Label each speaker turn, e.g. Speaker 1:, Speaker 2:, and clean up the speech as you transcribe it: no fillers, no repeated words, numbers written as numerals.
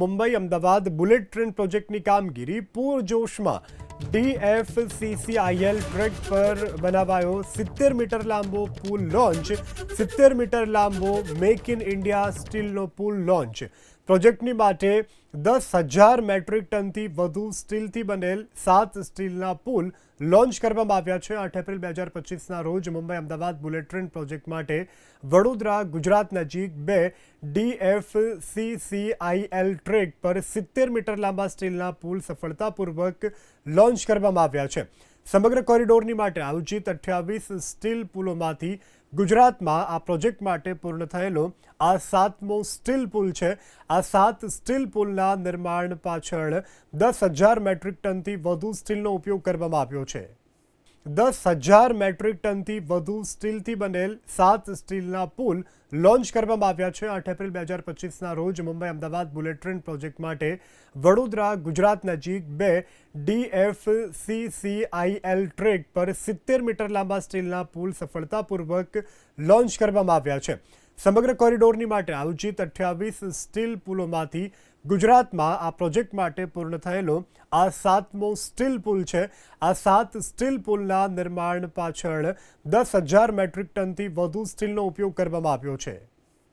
Speaker 1: Mumbai Ahmedabad bullet train પ્રોજેક્ટની કામગીરી પૂરજોશમાં DFCCIL ટ્રેક પર બનાવાયો 70 મીટર લાંબો પુલ લોન્ચ 70 મીટર લાંબો મેક ઇન ઇન્ડિયા સ્ટીલનો પુલ લોન્ચ પ્રોજેક્ટની માટે 10,000 મેટ્રિક ટનથી વધુ સ્ટીલથી બનેલ 7 સ્ટીલના પુલ લોન્ચ કરવામાં આવ્યા છે। 8 એપ્રિલ 2025ના રોજ Mumbai Ahmedabad bullet train project માટે વડોદરા ગુજરાત નજીક 2 DFCCIL ટ્રેક પર 70 મીટર લાંબા સ્ટીલના પુલ સફળતાપૂર્વક લોન્ચ કરવામાં આવ્યા છે। સમગ્ર કોરિડોરની માટે આયોજિત 28 સ્ટીલ પુલોમાંથી ગુજરાતમાં આ પ્રોજેક્ટ માટે પૂર્ણ થયેલો આ 7મો સ્ટીલ પુલ છે। આ 7 સ્ટીલ પુલના નિર્માણ પાછળ 10,000 મેટ્રિક ટનથી વધુ સ્ટીલનો ઉપયોગ કરવામાં આવ્યો છે। 10,000 મેટ્રિક ટનથી વધુ સ્ટીલથી બનેલ 7 સ્ટીલના પુલ લોન્ચ કરવામાં આવ્યા છે। 8 એપ્રિલ 2025ના રોજ Mumbai Ahmedabad bullet train project માટે વડોદરા ગુજરાત નજીક 2 DFCCIL ટ્રેક પર 70 મીટર લાંબા સ્ટીલના પુલ સફળતાપૂર્વક લોન્ચ કરવામાં આવ્યા છે। સમગ્ર કોરિડોરની માટે આયોજિત 28 સ્ટીલ પુલોમાંથી ગુજરાતમાં આ પ્રોજેક્ટ માટે પૂર્ણ થયેલો આ 7મો સ્ટીલ પુલ છે। આ 7 સ્ટીલ પુલના નિર્માણ પાછળ 10,000 મેટ્રિક ટનથી વધુ સ્ટીલનો ઉપયોગ કરવામાં આવ્યો છે।